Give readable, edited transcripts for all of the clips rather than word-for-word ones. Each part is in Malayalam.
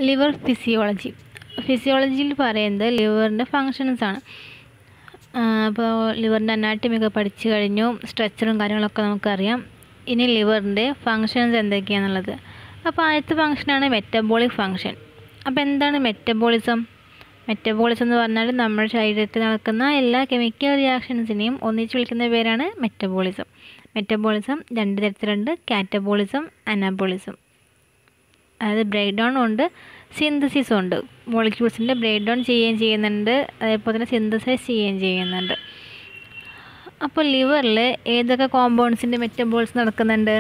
ലിവർ ഫിസിയോളജിയിൽ പറയുന്നത് ലിവറിൻ്റെ ഫങ്ഷൻസാണ്. അപ്പോൾ ലിവറിൻ്റെ അനാട്ടമിയൊക്കെ പഠിച്ചു കഴിഞ്ഞു, സ്ട്രക്ചറും കാര്യങ്ങളൊക്കെ നമുക്കറിയാം. ഇനി ലിവറിൻ്റെ ഫങ്ഷൻസ് എന്തൊക്കെയാണെന്നുള്ളത്. അപ്പോൾ ആദ്യത്തെ ഫങ്ഷനാണ് മെറ്റബോളിക് ഫങ്ഷൻ. അപ്പോൾ എന്താണ് മെറ്റബോളിസം എന്ന് പറഞ്ഞാൽ നമ്മുടെ ശരീരത്തിൽ നടക്കുന്ന എല്ലാ കെമിക്കൽ റിയാക്ഷൻസിനെയും ഒന്നിച്ച് വിളിക്കുന്ന പേരാണ് മെറ്റബോളിസം 2 തരത്തിലുണ്ട്: കാറ്റബോളിസം, അനാബോളിസം. അതായത് ബ്രേക്ക് ഡൗൺ ഉണ്ട്, സിന്തസിസും ഉണ്ട്. മോളിക്യൂൾസിൻ്റെ ബ്രേക്ക് ഡൗൺ ചെയ്യുകയും ചെയ്യുന്നുണ്ട്, അതേപോലെ തന്നെ സിന്തസൈസ് ചെയ്യുകയും ചെയ്യുന്നുണ്ട്. അപ്പോൾ ലിവറിൽ ഏതൊക്കെ കോമ്പൗണ്ട്സിൻ്റെ മെറ്റബോളിസം നടക്കുന്നുണ്ട്?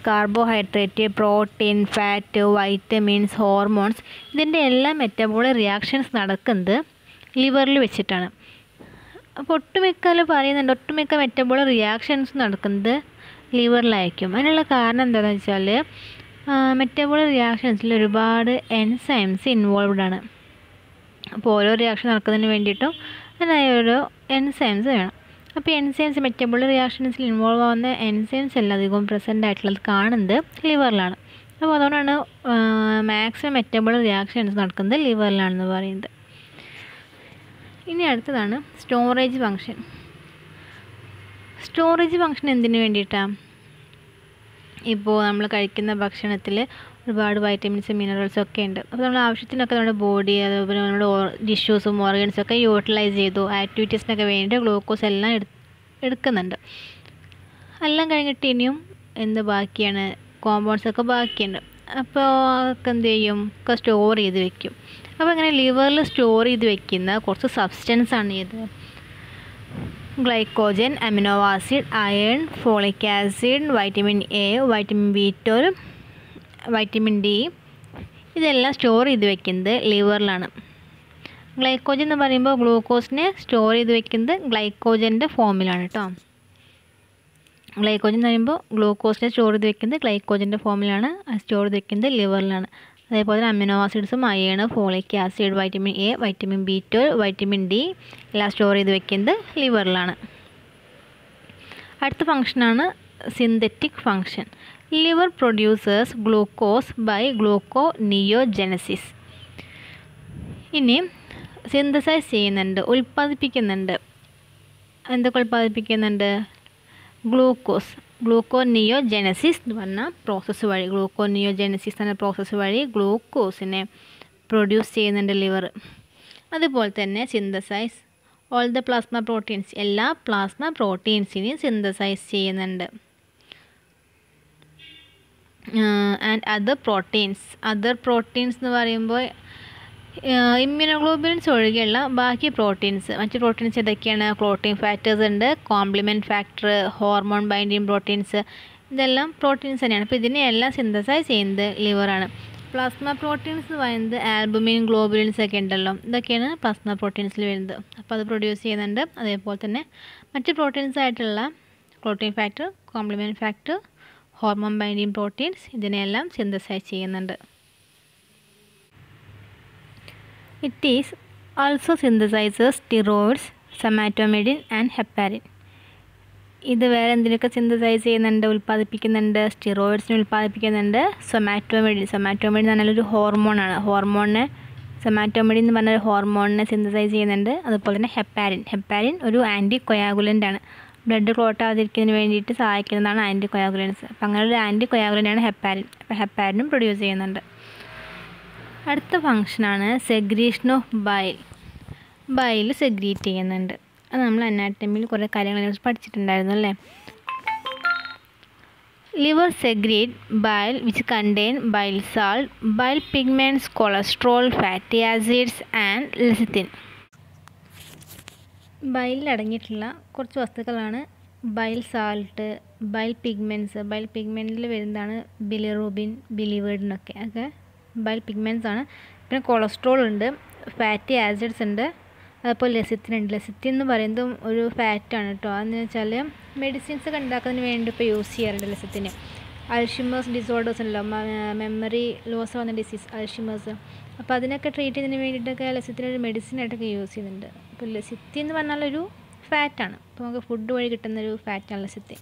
Carbohydrate, protein, fat, vitamins, hormones, ഇതിൻ്റെ എല്ലാ മെറ്റബോളിക് റിയാക്ഷൻസ് നടക്കുന്നത് ലിവറിൽ വെച്ചിട്ടാണ്. അപ്പോൾ ഒട്ടുമിക്ക മെറ്റബോളിക് റിയാക്ഷൻസ് നടക്കുന്നത് ലിവറിലായിരിക്കും. അതിനുള്ള കാരണം എന്താണെന്ന് വെച്ചാൽ മെറ്റബോളിക് റിയാക്ഷൻസിൽ ഒരുപാട് എൻസൈംസ് ഇൻവോൾവ്ഡ് ആണ്. അപ്പോൾ ഓരോ റിയാക്ഷൻ നടക്കുന്നതിന് വേണ്ടിയിട്ടും അതിനായി ഓരോ എൻസൈംസ് വേണം. അപ്പോൾ എൻസൈംസ് മെറ്റബോളിക് റിയാക്ഷൻസിൽ ഇൻവോൾവ് ആവുന്ന എൻസൈംസ് എല്ലാം അധികവും പ്രസൻ്റ് ആയിട്ടുള്ളത് കാണുന്നത് ലിവറിലാണ്. അപ്പോൾ അതുകൊണ്ടാണ് മാക്സിമം മെറ്റബോളിക് റിയാക്ഷൻസ് നടക്കുന്നത് ലിവറിലാണെന്ന് പറയുന്നത്. ഇനി അടുത്തതാണ് സ്റ്റോറേജ് ഫങ്ഷൻ എന്തിനു വേണ്ടിയിട്ടാണ്? ഇപ്പോൾ നമ്മൾ കഴിക്കുന്ന ഭക്ഷണത്തിൽ ഒരുപാട് വൈറ്റമിൻസും മിനറൽസും ഒക്കെ ഉണ്ട്. അപ്പോൾ നമ്മൾ ആവശ്യത്തിനൊക്കെ നമ്മുടെ ബോഡി, അതുപോലെ നമ്മുടെ ടിഷ്യൂസും ഓർഗൻസൊക്കെ യൂട്ടിലൈസ് ചെയ്തു ആക്ടിവിറ്റീസിനൊക്കെ വേണ്ടി ഗ്ലൂക്കോസ് എല്ലാം എടുക്കുന്നുണ്ട്. എല്ലാം കഴിഞ്ഞിട്ട് ഇനിയും ബാക്കിയാണ്? കോമ്പൗണ്ട്സൊക്കെ ബാക്കിയുണ്ട്. അപ്പോൾ അതൊക്കെ എന്ത് ചെയ്യും? ഒക്കെ സ്റ്റോർ ചെയ്ത് വെക്കും. അപ്പോൾ ഇങ്ങനെ ലിവറിൽ സ്റ്റോർ ചെയ്ത് വെക്കുന്ന കുറച്ച് സബ്സ്റ്റൻസ് ആണ് ഇത്: glycogen, amino acid, iron, folic acid, vitamin A, vitamin B12, vitamin D. ഇതെല്ലാം സ്റ്റോർ ചെയ്ത് വെക്കുന്നത് ലിവറിലാണ്. ഗ്ലൈക്കോജൻ എന്ന് പറയുമ്പോൾ ഗ്ലൂക്കോസിനെ സ്റ്റോർ ചെയ്ത് വെക്കുന്നത് ഗ്ലൈക്കോജൻ്റെ ഫോമിലാണ് കേട്ടോ. ഗ്ലൈക്കോജൻ എന്ന് പറയുമ്പോൾ ഗ്ലൂക്കോസിനെ സ്റ്റോർ ചെയ്ത് വെക്കുന്നത് ഗ്ലൈക്കോജൻ്റെ ഫോമിലാണ്, സ്റ്റോർ ചെയ്ത് വെക്കുന്നത് ലിവറിലാണ്. അതേപോലെ അമിനോ ആസിഡ്സും iron, folic acid, vitamin A, vitamin B12, vitamin D എല്ലാം സ്റ്റോർ ചെയ്ത് വെക്കുന്നത് ലിവറിലാണ്. അടുത്ത ഫങ്ഷനാണ് synthetic function. Liver produces glucose by gluconeogenesis. ഇനി സിന്തസൈസ് ചെയ്യുന്നുണ്ട്, ഉൽപ്പാദിപ്പിക്കുന്നുണ്ട്. എന്തൊക്കെ ഉൽപ്പാദിപ്പിക്കുന്നുണ്ട്? ഗ്ലൂക്കോനിയോജെനസിസ് എന്ന് പറഞ്ഞ പ്രോസസ്സ് വഴി ഗ്ലൂക്കോസിനെ പ്രൊഡ്യൂസ് ചെയ്യുന്നുണ്ട് ലിവർ. അതുപോലെ തന്നെ synthesize all the plasma proteins, എല്ലാ പ്ലാസ്മ പ്രോട്ടീൻസിനെയും സിന്തസൈസ് ചെയ്യുന്നുണ്ട്. ആൻഡ് അതർ പ്രോട്ടീൻസ് എന്ന് പറയുമ്പോൾ ഇമ്മ്യൂണോഗ്ലോബുലിൻസ് ഒഴികെയുള്ള ബാക്കി മറ്റ് പ്രോട്ടീൻസ് ഏതൊക്കെയാണ്? ക്ലോട്ടിംഗ് ഫാക്ടേഴ്സ് ഉണ്ട്, complement factor, hormone binding proteins, ഇതെല്ലാം പ്രോട്ടീൻസ് തന്നെയാണ്. അപ്പോൾ ഇതിനെയെല്ലാം സിന്തസൈസ് ചെയ്യുന്നത് ലിവറാണ്. പ്ലാസ്മ പ്രോട്ടീൻസ് എന്ന് പറയുന്നത് ആൽബുമിൻ, ഗ്ലോബുലിൻസ് ഒക്കെ ഉണ്ടല്ലോ, ഇതൊക്കെയാണ് പ്ലാസ്മ പ്രോട്ടീൻസിൽ വരുന്നത്. അപ്പോൾ അത് പ്രൊഡ്യൂസ് ചെയ്യുന്നുണ്ട്. അതേപോലെ തന്നെ മറ്റ് പ്രോട്ടീൻസ് ആയിട്ടുള്ള clotting factor, complement factor, hormone binding proteins, ഇതിനെല്ലാം സിന്തസൈസ് ചെയ്യുന്നുണ്ട്. It is also synthesizes steroids, somatomedin and heparin. ഇത് വേറെ എന്തിനൊക്കെ സിന്തസൈസ് ചെയ്യുന്നുണ്ട്, ഉൽപ്പാദിപ്പിക്കുന്നുണ്ട്? സ്റ്റിറോയിഡ്സിനെ ഉൽപ്പാദിപ്പിക്കുന്നുണ്ട്. സൊമാറ്റോമെഡിൻ എന്ന് പറഞ്ഞാൽ ഒരു ഹോർമോണാണ്. സൊമാറ്റോമെഡിൻ എന്ന് പറഞ്ഞ ഹോർമോണിനെ സിന്തസൈസ് ചെയ്യുന്നുണ്ട്. അതുപോലെ തന്നെ ഹെപ്പാരിൻ ഒരു ആൻറ്റി കൊയാഗുലൻ്റ് ആണ്. ബ്ലഡ് ക്ലോട്ട് ആവാതിരിക്കുന്നതിന് വേണ്ടിയിട്ട് സഹായിക്കുന്നതാണ് ആൻറ്റി കൊയാഗുലൻസ്. അപ്പം അങ്ങനെ ഒരു ആൻറ്റി കൊയാഗുലൻ്റാണ് ഹെപ്പാരിൻ. അപ്പോൾ ഹെപ്പാരിനും പ്രൊഡ്യൂസ് ചെയ്യുന്നുണ്ട്. അടുത്ത ഫങ്ഷനാണ് സെഗ്രീഷൻ ഓഫ് ബൈൽ സെഗ്രീറ്റ് ചെയ്യുന്നുണ്ട്. അത് നമ്മൾ അനാട്ടമിയിൽ കുറേ കാര്യങ്ങളെ കുറിച്ച് പഠിച്ചിട്ടുണ്ടായിരുന്നു അല്ലേ. Liver secrete bile which contain bile salt, bile pigments, cholesterol, fatty acids and lecithin. ബൈലിൽ അടങ്ങിയിട്ടുള്ള കുറച്ച് വസ്തുക്കളാണ് ബൈൽ സാൾട്ട്, ബൈൽ പിഗ്മെൻറ്റിൽ വരുന്നതാണ് ബിലിറൂബിൻ, ബിലിവേർഡിനൊക്കെ ബൈൽ പിഗ്മെൻറ്റ്സ് ആണ്. പിന്നെ കൊളസ്ട്രോൾ ഉണ്ട്, ഫാറ്റി ആസിഡ്സ് ഉണ്ട്, അതുപോലെ ലെസിത്തിൻ ഉണ്ട്. ലെസിത്തിൻ എന്ന് പറയുന്നതും ഒരു ഫാറ്റാണ് കേട്ടോ. അതെന്ന് വെച്ചാൽ മെഡിസിൻസ് ഒക്കെ ഉണ്ടാക്കുന്നതിന് വേണ്ടി ഇപ്പോൾ യൂസ് ചെയ്യാറുണ്ട് ലെസിത്തിന്. അൾഷിമേഴ്സ് ഡിസോർഡേഴ്സ് ഉണ്ടല്ലോ, മെമ്മറി ലോസ് വന്ന ഡിസീസ് അൾഷിമേഴ്സ്, അപ്പോൾ അതിനൊക്കെ ട്രീറ്റ് ചെയ്യുന്നതിന് വേണ്ടിയിട്ടൊക്കെ ലെസിത്തിനൊരു മെഡിസിനായിട്ടൊക്കെ യൂസ് ചെയ്യുന്നുണ്ട്. അപ്പോൾ ലെസിത്തിൻ എന്ന് പറഞ്ഞാലൊരു ഫാറ്റാണ്. അപ്പോൾ നമുക്ക് ഫുഡ് വഴി കിട്ടുന്നൊരു ഫാറ്റാണ് ലെസിത്തിൻ.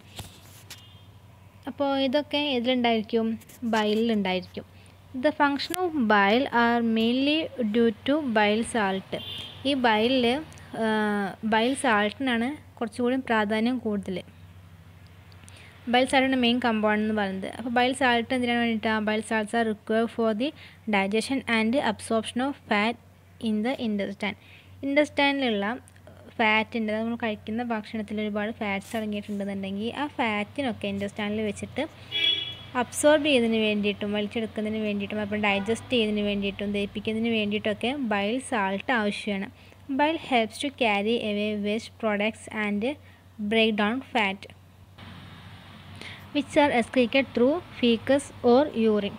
അപ്പോൾ ഇതൊക്കെ ഇതിലുണ്ടായിരിക്കും? ബൈലിലുണ്ടായിരിക്കും. The function of bile are mainly due to bile salt. ഈ ബൈൽ സാൾട്ടിനാണ് കുറച്ചുകൂടി പ്രാധാന്യം കൂടുതൽ. ബൈൽ സാൾട്ടാണ് മെയിൻ കമ്പൗണ്ട് എന്ന് പറയുന്നത്. അപ്പോൾ ബൈൽ സാൾട്ട് എന്തിനാണ് വേണ്ടിയിട്ടാണ്? Bile salts are required for the digestion and absorption of fat in the intestine. ഇൻറ്റസ്റ്റൈനിലുള്ള ഫാറ്റിൻ്റെ, നമ്മൾ കഴിക്കുന്ന ഭക്ഷണത്തിൽ ഒരുപാട് ഫാറ്റ്സ് അടങ്ങിയിട്ടുണ്ടെന്നുണ്ടെങ്കിൽ ആ ഫാറ്റിനൊക്കെ ഇൻറ്റസ്റ്റൈനിൽ വെച്ചിട്ട് അബ്സോർബ് ചെയ്യുന്നതിന് വേണ്ടിയിട്ടും വലിച്ചെടുക്കുന്നതിന് വേണ്ടിയിട്ടും അപ്പം ഡൈജസ്റ്റ് ചെയ്യുന്നതിന് വേണ്ടിയിട്ടും ദഹിപ്പിക്കുന്നതിന് വേണ്ടിയിട്ടൊക്കെ ബൈൽ സാൾട്ട് ആവശ്യമാണ്. Bile helps to carry away waste products and break down fat which are excreted through faeces or urine.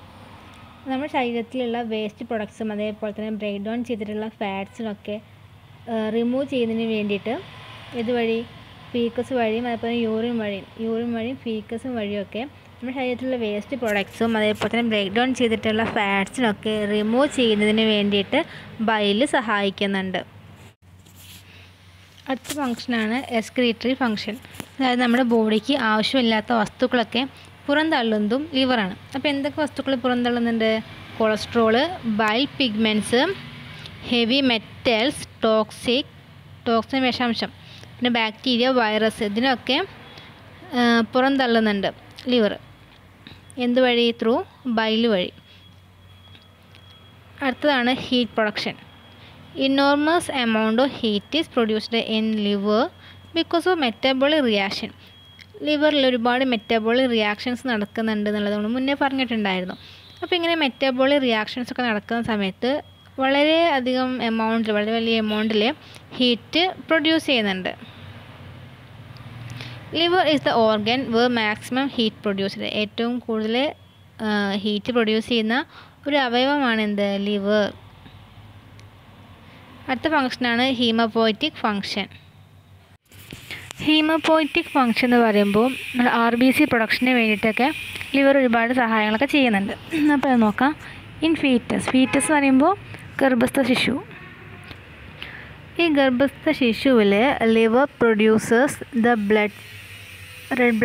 നമ്മുടെ ശരീരത്തിലുള്ള വേസ്റ്റ് പ്രൊഡക്ട്സും അതേപോലെ തന്നെ ബ്രേക്ക് ഡൗൺ ചെയ്തിട്ടുള്ള ഫാറ്റ്സിനൊക്കെ റിമൂവ് ചെയ്യുന്നതിന് വേണ്ടിയിട്ട് ഇതുവഴി ഫീക്കസ് വഴിയും അതേപോലെ യൂറിൻ വഴിയും ഫീക്കസും വഴിയൊക്കെ നമ്മുടെ ശരീരത്തിലുള്ള വേസ്റ്റ് പ്രൊഡക്ട്സും അതേപോലെ തന്നെ ബ്രേക്ക് ഡൗൺ ചെയ്തിട്ടുള്ള ഫാറ്റ്സിനൊക്കെ റിമൂവ് ചെയ്യുന്നതിന് വേണ്ടിയിട്ട് ബൈൽ സഹായിക്കുന്നുണ്ട്. അടുത്ത ഫങ്ഷനാണ് എക്സ്ക്രീറ്ററി ഫങ്ഷൻ. അതായത് നമ്മുടെ ബോഡിക്ക് ആവശ്യമില്ലാത്ത വസ്തുക്കളൊക്കെ പുറന്തള്ളുന്നതും ലിവറാണ്. അപ്പോൾ എന്തൊക്കെ വസ്തുക്കൾ പുറന്തള്ളുന്നുണ്ട്? Cholesterol, bile pigments, heavy metals, toxin വിഷാംശം, പിന്നെ ബാക്ടീരിയ, വൈറസ്, ഇതിനൊക്കെ പുറന്തള്ളുന്നുണ്ട് ലിവർ. എന്തുവഴി? ത്രൂ ബൈൽ വഴി. അടുത്തതാണ് heat production. Enormous amount of heat is produced in liver because of metabolic reaction. ലിവറിൽ ഒരുപാട് മെറ്റബോളിക് റിയാക്ഷൻസ് നടക്കുന്നുണ്ട് എന്നുള്ളത് നമ്മൾ മുന്നേ പറഞ്ഞിട്ടുണ്ടായിരുന്നു. അപ്പോൾ ഇങ്ങനെ മെറ്റബോളിക് റിയാക്ഷൻസ് ഒക്കെ നടക്കുന്ന സമയത്ത് വളരെ വലിയ എമൗണ്ടിൽ ഹീറ്റ് പ്രൊഡ്യൂസ് ചെയ്യുന്നുണ്ട്. Liver is the organ where maximum heat produced. ഏറ്റവും കൂടുതൽ ഹീറ്റ് പ്രൊഡ്യൂസ് ചെയ്യുന്ന ഒരു അവയവമാണ് എന്ത്? ലിവർ. അടുത്ത ഫങ്ഷനാണ് ഹീമോപോയറ്റിക് ഫങ്ഷൻ. ഹീമോപോയറ്റിക് ഫങ്ഷൻ എന്ന് പറയുമ്പോൾ നമ്മുടെ RBC പ്രൊഡക്ഷന് വേണ്ടിയിട്ടൊക്കെ ലിവർ ഒരുപാട് സഹായങ്ങളൊക്കെ ചെയ്യുന്നുണ്ട്. അപ്പോൾ അത് നോക്കാം. ഇൻ ഫീറ്റസ് എന്ന് പറയുമ്പോൾ ഗർഭസ്ഥ ശിശു. ഈ ഗർഭസ്ഥ ശിശുവിൽ liver produces the red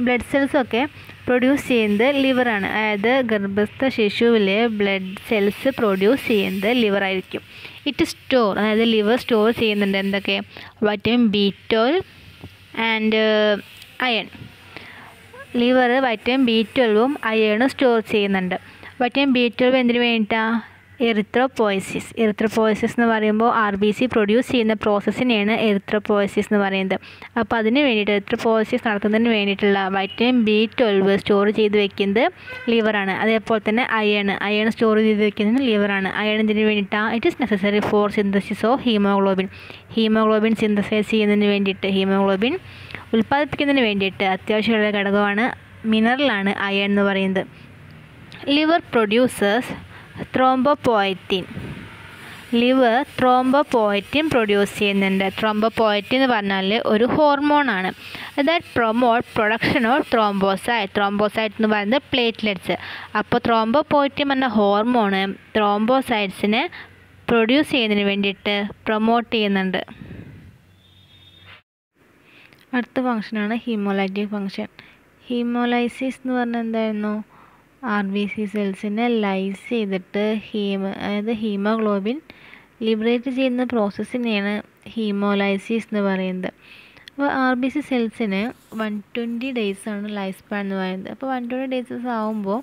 blood സെൽസൊക്കെ പ്രൊഡ്യൂസ് ചെയ്യുന്നത് ലിവറാണ്. അതായത് ഗർഭസ്ഥ ശിശുവിൽ ബ്ലഡ് സെൽസ് പ്രൊഡ്യൂസ് ചെയ്യുന്നത് ലിവറായിരിക്കും. അതായത് ലിവർ സ്റ്റോർ ചെയ്യുന്നുണ്ട് എന്തൊക്കെ? Vitamin B12 and iron. Liver vitamin B12ഉം അയണും സ്റ്റോർ ചെയ്യുന്നുണ്ട്. വൈറ്റമിൻ B12 എന്തിനു വേണ്ടിയിട്ടാണ്? എറിത്രോപോയസിസ് എന്ന് പറയുമ്പോൾ RBC പ്രൊഡ്യൂസ് ചെയ്യുന്ന പ്രോസസ്സിനെയാണ് എറിത്രോപോയസിസ് എന്ന് പറയുന്നത്. അപ്പോൾ അതിന് വേണ്ടിയിട്ട് എറിത്രോപോയസിസ് നടത്തുന്നതിന് വേണ്ടിയിട്ടുള്ള വൈറ്റമിൻ B12 സ്റ്റോർ ചെയ്ത് വെക്കുന്നത് ലിവറാണ്. അതേപോലെ തന്നെ അയൺ സ്റ്റോർ ചെയ്ത് വെക്കുന്നത് ലിവറാണ്. അയൺ എന്തിനു വേണ്ടിയിട്ടാണ്? It is necessary four synthesis of haemoglobin synthesise ചെയ്യുന്നതിന് വേണ്ടിയിട്ട്, ഹീമോഗ്ലോബിൻ ഉൽപ്പാദിപ്പിക്കുന്നതിന് വേണ്ടിയിട്ട് അത്യാവശ്യമുള്ള ഘടകമാണ്, മിനറലാണ് അയൺ എന്ന് പറയുന്നത്. Liver producers thrombopoietin. Liver thrombopoietin produce ചെയ്യുന്നുണ്ട്. ത്രോംബോപോയറ്റിൻ എന്ന് പറഞ്ഞാൽ ഒരു ഹോർമോണാണ്. That promote production of thrombocyte എന്ന് പറയുന്നത് പ്ലേറ്റ്ലെറ്റ്സ്. അപ്പോൾ ത്രോംബോപോയറ്റിൻ എന്ന ഹോർമോണ് ത്രോംബോസൈറ്റ്സിനെ പ്രൊഡ്യൂസ് ചെയ്യുന്നതിന് വേണ്ടിയിട്ട് പ്രൊമോട്ട് ചെയ്യുന്നുണ്ട്. അടുത്ത ഫങ്ഷനാണ് ഹീമോലൈറ്റിക് ഫങ്ഷൻ. ഹീമോലൈസിസ് എന്ന് പറഞ്ഞാൽ എന്തായിരുന്നു? RBC സെൽസിനെ ലൈസ് ചെയ്തിട്ട് അതായത് ഹീമോഗ്ലോബിൻ ലിബറേറ്റ് ചെയ്യുന്ന പ്രോസസ്സിനെയാണ് ഹീമോലൈസിസ് എന്ന് പറയുന്നത്. അപ്പോൾ RBC സെൽസിന് 120 ഡേയ്സാണ് ലൈഫ് സ്പാൻ എന്ന് പറയുന്നത്. അപ്പോൾ 120 ഡേയ്സ് ആകുമ്പോൾ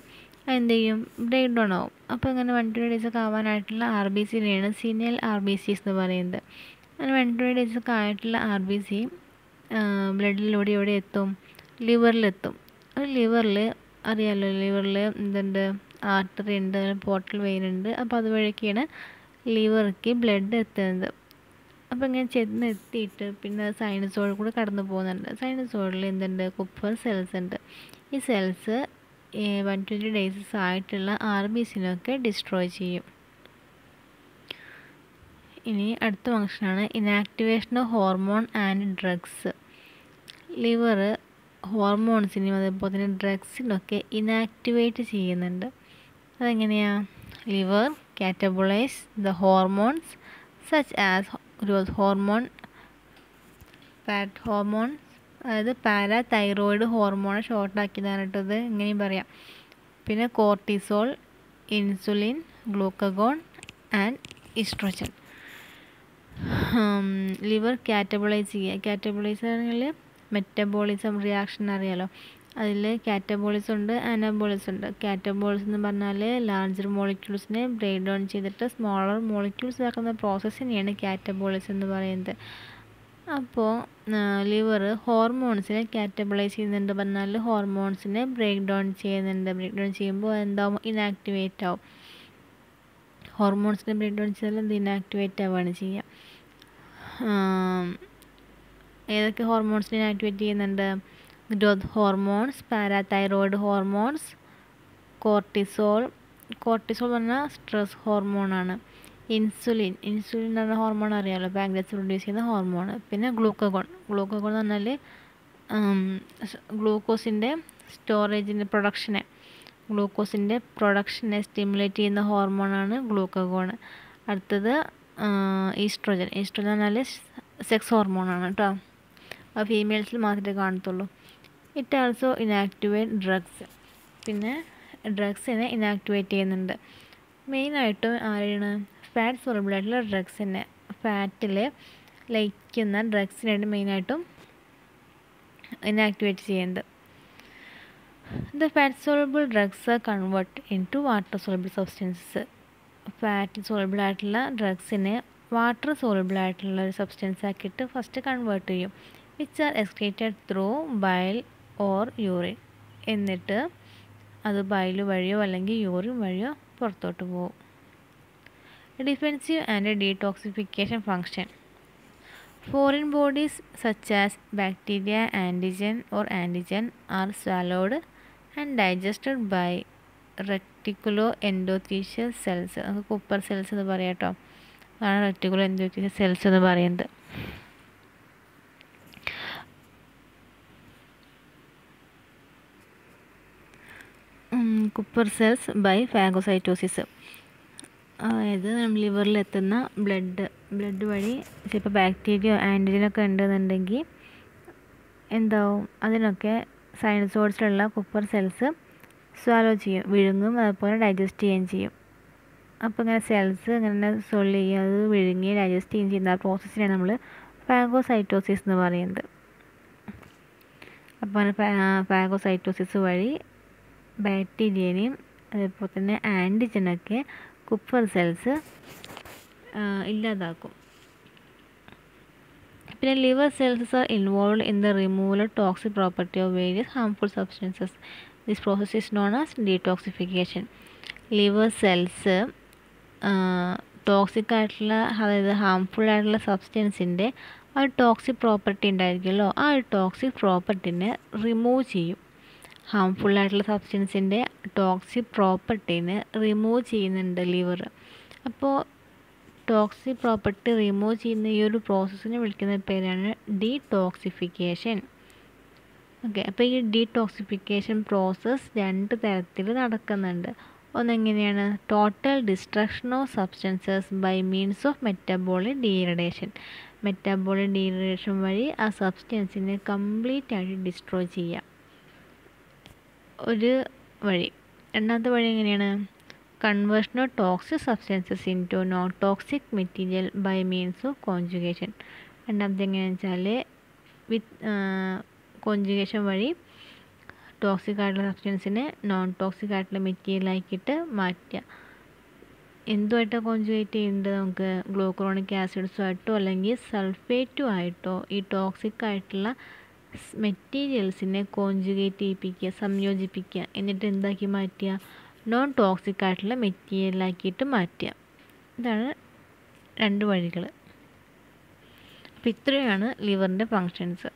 എന്ത് ചെയ്യും? ബ്രേക്ക് ഡൗൺ ആവും. അപ്പോൾ ഇങ്ങനെ 120 ഡേയ്സൊക്കെ ആവാനായിട്ടുള്ള RBCനെയാണ് സീനിയൽ RBCs എന്ന് പറയുന്നത്. അങ്ങനെ 120 ഡേയ്സൊക്കെ ആയിട്ടുള്ള RBC ബ്ലഡിലൂടെ എവിടെ എത്തും? ലിവറിലെത്തും. ലിവറിൽ അറിയാമല്ലോ, ലിവറിൽ എന്തുണ്ട്? ആർട്ടറി ഉണ്ട്, പോർട്ടൽ വെയിൻ ഉണ്ട്. അപ്പോൾ അതുവഴിയൊക്കെയാണ് ലിവർക്ക് ബ്ലഡ് എത്തുന്നത്. അപ്പോൾ ഇങ്ങനെ എത്തിയിട്ട് പിന്നെ സൈനസോയിഡ് കൂടെ കടന്നു പോകുന്നുണ്ട്. സൈനസോയിഡിൽ എന്തുണ്ട്? കുപ്പർ സെൽസ് ഉണ്ട്. ഈ സെൽസ് 120 ഡേയ്സ് ആയിട്ടുള്ള RBCനൊക്കെ ഡിസ്ട്രോയ് ചെയ്യും. ഇനി അടുത്ത ഫങ്ഷനാണ് inactivation of hormone and drugs. Liver ഹോർമോൺസിനെയും അതേപോലെ തന്നെ ഡ്രഗ്സിനൊക്കെ ഇനാക്ടിവേറ്റ് ചെയ്യുന്നുണ്ട്. അതെങ്ങനെയാണ്? Liver catabolise the hormones such as growth hormone, fat hormone, അതായത് പാരാതൈറോയിഡ് ഹോർമോണെ ഷോർട്ടാക്കിയതാണ് കേട്ടത്, ഇങ്ങനെയും പറയാം. പിന്നെ cortisol, insulin, glucagon and oestrogen. Liver catabolise ചെയ്യുക. കാറ്റബോളൈസ് ആണെങ്കിൽ മെറ്റബോളിസം റിയാക്ഷൻ അറിയാലോ. അതിൽ കാറ്റബോളിസം ഉണ്ട്, അനബോളിസം ഉണ്ട്. കാറ്റബോളിസം എന്ന് പറഞ്ഞാൽ ലാർജർ മോളിക്യൂൾസിനെ ബ്രേക്ക് ഡൗൺ ചെയ്തിട്ട് സ്മോളർ മോളിക്യൂൾസ് ആക്കുന്ന പ്രോസസ്സിനെയാണ് കാറ്റബോളിസം എന്ന് പറയുന്നത്. അപ്പോൾ ലിവർ ഹോർമോൺസിനെ കാറ്റബോളൈസ് ചെയ്യുന്നുണ്ട് പറഞ്ഞാൽ ഹോർമോൺസിനെ ബ്രേക്ക് ഡൗൺ ചെയ്യുന്നുണ്ട്. ബ്രേക്ക് ഡൗൺ ചെയ്യുമ്പോൾ എന്താവും? ഇനാക്ടിവേറ്റ് ആവും. ഹോർമോൺസിനെ ബ്രേക്ക് ഡൗൺ ചെയ്താൽ എന്ത് ഇനാക്ടിവേറ്റ് ആവുകയാണ് ചെയ്യുക. ഏതൊക്കെ ഹോർമോൺസിനെ ഇനാക്ടിവേറ്റ് ചെയ്യുന്നുണ്ട്? Growth hormones, parathyroid hormones, cortisol. Cortisol പറഞ്ഞാൽ സ്ട്രെസ് ഹോർമോണാണ്. ഇൻസുലിൻ എന്ന് പറഞ്ഞ ഹോർമോൺ അറിയാമല്ലോ, പാങ്ക്രിയാസ് പ്രൊഡ്യൂസ് ചെയ്യുന്ന ഹോർമോൺ. പിന്നെ ഗ്ലൂക്കഗോൺ എന്ന് പറഞ്ഞാൽ ഗ്ലൂക്കോസിൻ്റെ പ്രൊഡക്ഷനെ സ്റ്റിമുലേറ്റ് ചെയ്യുന്ന ഹോർമോണാണ് ഗ്ലൂക്കഗോൺ. അടുത്തത് ഈസ്ട്രോജൻ എന്ന് പറഞ്ഞാൽ സെക്സ് ഹോർമോണാണ് കേട്ടോ. അത് ഫീമെയിൽസിൽ മാത്രമേ കാണത്തുള്ളൂ. It also inactivate drugs. പിന്നെ ഡ്രഗ്സിനെ ഇനാക്ടിവേറ്റ് ചെയ്യുന്നുണ്ട്. മെയിനായിട്ടും ആരാണ്? ഫാറ്റ് സോളബിൾ ആയിട്ടുള്ള ഡ്രഗ്സിനെ, ഫാറ്റിൽ ലയിക്കുന്ന ഡ്രഗ്സിനായിട്ട് മെയിനായിട്ടും ഇനാക്ടിവേറ്റ് ചെയ്യുന്നത്. The fat soluble drugs are convert in to water soluble substances. Fat soluble ആയിട്ടുള്ള ഡ്രഗ്സിനെ വാട്ടർ സോളബിൾ ആയിട്ടുള്ള ഒരു സബ്സ്റ്റൻസ് ആക്കിയിട്ട് ഫസ്റ്റ് കൺവേർട്ട് ചെയ്യും. Which are excreted through bile or urine. എന്നിട്ട് അത് ബൈൽ വഴിയോ അല്ലെങ്കിൽ യൂറിൻ വഴിയോ പുറത്തോട്ട് പോകും. Defensive and detoxification function. Foreign bodies such as bacteria, antigen are swallowed and digested by reticuloendothelial cells. നമുക്ക് കുപ്പർ സെൽസ് എന്ന് പറയാം കേട്ടോ. അതാണ് റെറ്റിക്കുലോഎൻഡോത്തീലിയൽ സെൽസ് എന്ന് പറയുന്നത്. Kupffer cells by phagocytosis. അതായത് നമ്മൾ ലിവറിലെത്തുന്ന ബ്ലഡ് വഴി ചിലപ്പോൾ ബാക്ടീരിയ ആൻറ്റിജനൊക്കെ ഉണ്ടെന്നുണ്ടെങ്കിൽ എന്താവും? അതിനൊക്കെ സൈനസോയിഡ്സിലുള്ള കുപ്പർ സെൽസ് സ്വാലോ ചെയ്യും, വിഴുങ്ങും, അതുപോലെ ഡൈജസ്റ്റ് ചെയ്യുകയും ചെയ്യും. അപ്പോൾ ഇങ്ങനെ സെൽസ് ഇങ്ങനെ സോൾവ് ചെയ്യുക, അത് വിഴുങ്ങി ഡൈജസ്റ്റ് ചെയ്യുന്ന ആ പ്രോസസ്സിനെ നമ്മൾ ഫാഗോസൈറ്റോസിസ് എന്ന് പറയുന്നത്. അപ്പോൾ ഫാഗോസൈറ്റോസിസ് വഴി ബാക്ടീരിയനെയും അതേപോലെ തന്നെ ആൻറ്റിജനൊക്കെ കുപ്പർ സെൽസ് ഇല്ലാതാക്കും. പിന്നെ liver cells are involve in the removal toxic property of various harmful substances. This process is known as detoxification. Liver cells toxic ആയിട്ടുള്ള, അതായത് ഹാംഫുൾ ആയിട്ടുള്ള സബ്സ്റ്റൻസിൻ്റെ ആ ഒരു ടോക്സിക് പ്രോപ്പർട്ടി ഉണ്ടായിരിക്കുമല്ലോ, ആ ഒരു ടോക്സിക് പ്രോപ്പർട്ടിനെ റിമൂവ് ചെയ്യും. ഹാംഫുൾ ആയിട്ടുള്ള സബ്സ്റ്റൻസിൻ്റെ ടോക്സിക് പ്രോപ്പർട്ടീനെ റിമൂവ് ചെയ്യുന്നുണ്ട് ലിവർ. അപ്പോൾ ടോക്സിക് പ്രോപ്പർട്ടി റിമൂവ് ചെയ്യുന്ന ഈ ഒരു പ്രോസസ്സിനെ വിളിക്കുന്ന പേരാണ് ഡീടോക്സിഫിക്കേഷൻ. ഓക്കെ, അപ്പോൾ ഈ ഡീടോക്സിഫിക്കേഷൻ പ്രോസസ്സ് രണ്ട് തരത്തിൽ നടക്കുന്നുണ്ട്. ഒന്നെങ്ങനെയാണ്? Total destruction of substances by means of metabolic degradation. Metabolic degradation വഴി ആ സബ്സ്റ്റൻസിനെ കംപ്ലീറ്റ് ആയിട്ട് ഡിസ്ട്രോയ് ചെയ്യാം, ഒരു വഴി. രണ്ടാമത്തെ വഴി എങ്ങനെയാണ്? Conversion of toxic substances in to non toxic material by means of conjugation. രണ്ടാമത്തെ എങ്ങനെയാണെന്ന് വെച്ചാൽ കോൺജുഗേഷൻ വഴി ടോക്സിക് ആയിട്ടുള്ള സബ്സ്റ്റൻസിനെ നോൺ ടോക്സിക് ആയിട്ടുള്ള മെറ്റീരിയലാക്കിയിട്ട് മാറ്റുക. എന്തുമായിട്ടാണ് കോൺജുഗേറ്റ് ചെയ്യുന്നത്? നമുക്ക് ഗ്ലൂക്കറോണിക് ആസിഡ്സുമായിട്ടോ അല്ലെങ്കിൽ സൾഫേറ്റും ആയിട്ടോ ഈ ടോക്സിക് ആയിട്ടുള്ള മെറ്റീരിയൽസിനെ കോൺജുഗേറ്റ് ചെയ്യിപ്പിക്കുക, സംയോജിപ്പിക്കുക. എന്നിട്ട് എന്താക്കി മാറ്റുക? നോൺ ടോക്സിക് ആയിട്ടുള്ള മെറ്റീരിയലാക്കിയിട്ട് മാറ്റുക. ഇതാണ് രണ്ട് വഴികൾ. അപ്പോൾ ഇത്രയാണ് ലിവറിൻ്റെ ഫങ്ഷൻസ്.